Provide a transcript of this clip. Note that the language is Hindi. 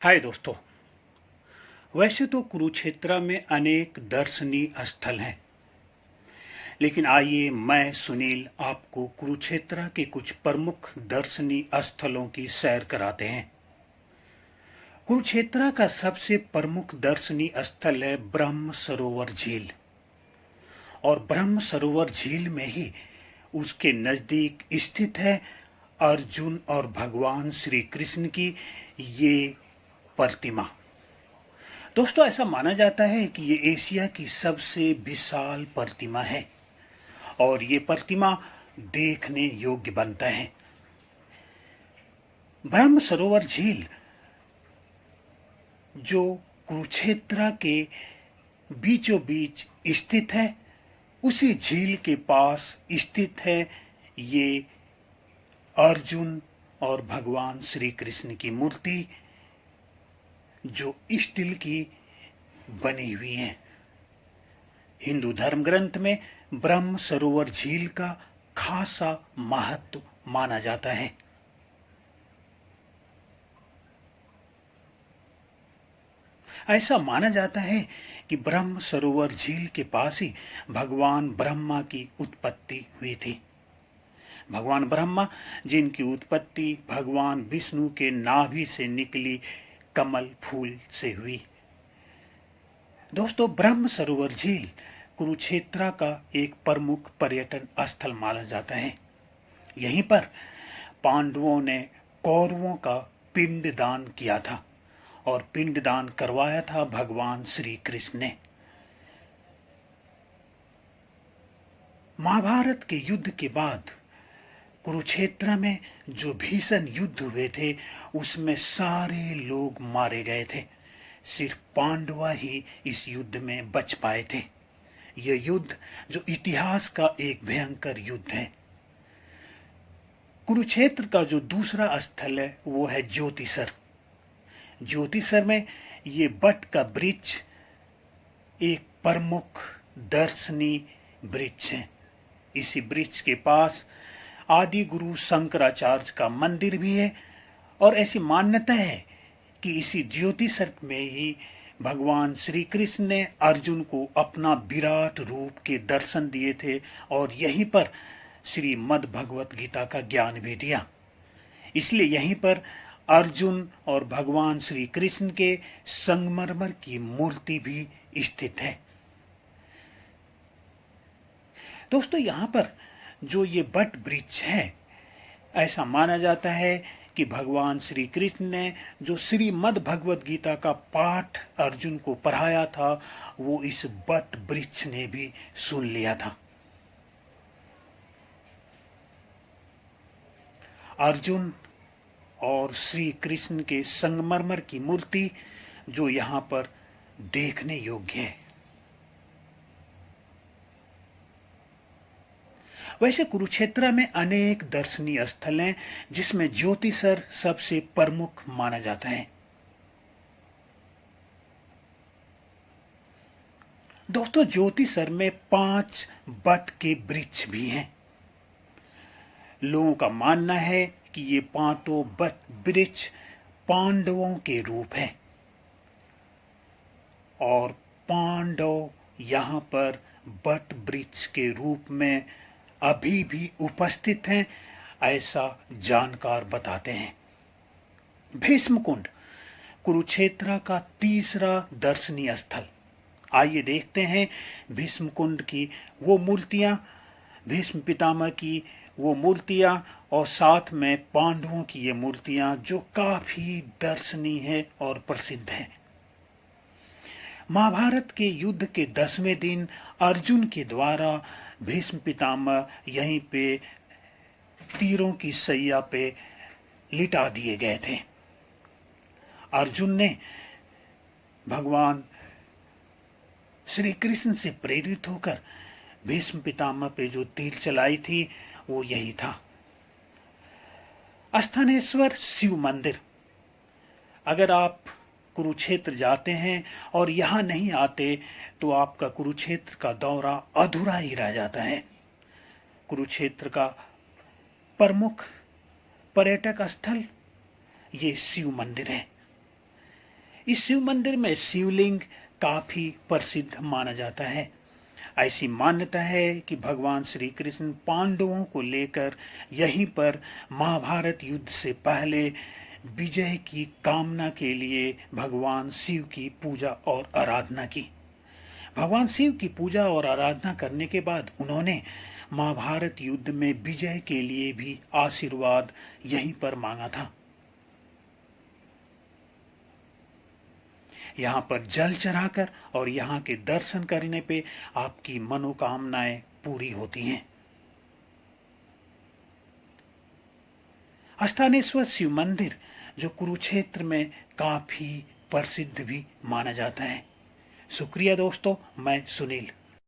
हाय दोस्तों। वैसे तो कुरुक्षेत्र में अनेक दर्शनीय स्थल हैं, लेकिन आइए मैं सुनील आपको कुरुक्षेत्र के कुछ प्रमुख दर्शनीय स्थलों की सैर कराते हैं। कुरुक्षेत्र का सबसे प्रमुख दर्शनीय स्थल है ब्रह्म सरोवर झील। और ब्रह्म सरोवर झील में ही उसके नजदीक स्थित है अर्जुन और भगवान श्री कृष्ण की ये प्रतिमा। दोस्तों, ऐसा माना जाता है कि ये एशिया की सबसे विशाल प्रतिमा है और ये प्रतिमा देखने योग्य बनता है। ब्रह्म सरोवर झील जो कुरुक्षेत्र के बीचों बीच स्थित है, उसी झील के पास स्थित है ये अर्जुन और भगवान श्री कृष्ण की मूर्ति, जो स्टील की बनी हुई है। हिंदू धर्म ग्रंथ में ब्रह्म सरोवर झील का खासा महत्व माना जाता है। ऐसा माना जाता है कि ब्रह्म सरोवर झील के पास ही भगवान ब्रह्मा की उत्पत्ति हुई थी। भगवान ब्रह्मा, जिनकी उत्पत्ति भगवान विष्णु के नाभि से निकली कमल फूल से हुई। दोस्तों, ब्रह्म सरोवर झील कुरुक्षेत्र का एक प्रमुख पर्यटन स्थल माना जाता है। यहीं पर पांडवों ने कौरवों का पिंडदान किया था और पिंडदान करवाया था भगवान श्री कृष्ण ने। महाभारत के युद्ध के बाद कुरुक्षेत्र में जो भीषण युद्ध हुए थे, उसमें सारे लोग मारे गए थे। सिर्फ पांडव ही इस युद्ध में बच पाए थे। यह युद्ध जो इतिहास का एक भयंकर युद्ध है। कुरुक्षेत्र का जो दूसरा स्थल है वो है ज्योतिसर। ज्योतिसर में ये बट का वृक्ष एक प्रमुख दर्शनीय वृक्ष है। इसी वृक्ष के पास आदि गुरु शंकराचार्य का मंदिर भी है और ऐसी मान्यता है कि इसी ज्योतिसर में ही भगवान श्री कृष्ण ने अर्जुन को अपना विराट रूप के दर्शन दिए थे और यहीं पर श्रीमद् भगवत गीता का ज्ञान भी दिया। इसलिए यहीं पर अर्जुन और भगवान श्री कृष्ण के संगमरमर की मूर्ति भी स्थित है। दोस्तों, यहाँ पर जो ये बट वृक्ष है, ऐसा माना जाता है कि भगवान श्री कृष्ण ने जो श्रीमद् भगवत गीता का पाठ अर्जुन को पढ़ाया था, वो इस बट वृक्ष ने भी सुन लिया था। अर्जुन और श्री कृष्ण के संगमरमर की मूर्ति जो यहाँ पर देखने योग्य है। वैसे कुरुक्षेत्र में अनेक दर्शनीय स्थल हैं, जिसमें ज्योतिसर सबसे प्रमुख माना जाता है। दोस्तों, ज्योतिसर में 5 बट के वृक्ष भी हैं। लोगों का मानना है कि ये 5 बट वृक्ष पांडवों के रूप हैं और पांडव यहाँ पर बट वृक्ष के रूप में अभी भी उपस्थित हैं, ऐसा जानकार बताते हैं। भीष्म कुंड कुरुक्षेत्र का तीसरा दर्शनीय स्थल। आइए देखते हैं भीष्म कुंड की वो मूर्तियां, भीष्म पितामह की वो मूर्तियां और साथ में पांडवों की ये मूर्तियां जो काफी दर्शनीय है और प्रसिद्ध हैं। महाभारत के युद्ध के 10वें दिन अर्जुन के द्वारा भीष्म पितामह यहीं पे तीरों की सैया पे लिटा दिए गए थे। अर्जुन ने भगवान श्री कृष्ण से प्रेरित होकर भीष्म पितामह पे जो तीर चलाई थी, वो यही था। स्थानेश्वर शिव मंदिर। अगर आप कुरुक्षेत्र जाते हैं और यहाँ नहीं आते तो आपका कुरुक्षेत्र का दौरा अधूरा ही रह जाता है। कुरुक्षेत्र का प्रमुख पर्यटक स्थल ये शिव मंदिर है। इस शिव मंदिर में शिवलिंग काफी प्रसिद्ध माना जाता है। ऐसी मान्यता है कि भगवान श्री कृष्ण पांडवों को लेकर यहीं पर महाभारत युद्ध से पहले विजय की कामना के लिए भगवान शिव की पूजा और आराधना की। भगवान शिव की पूजा और आराधना करने के बाद उन्होंने महाभारत युद्ध में विजय के लिए भी आशीर्वाद यहीं पर मांगा था। यहाँ पर जल चढ़ाकर और यहाँ के दर्शन करने पे आपकी मनोकामनाएं पूरी होती हैं। अष्टानेश्वर शिव मंदिर जो कुरुक्षेत्र में काफी प्रसिद्ध भी माना जाता है। शुक्रिया दोस्तों, मैं सुनील।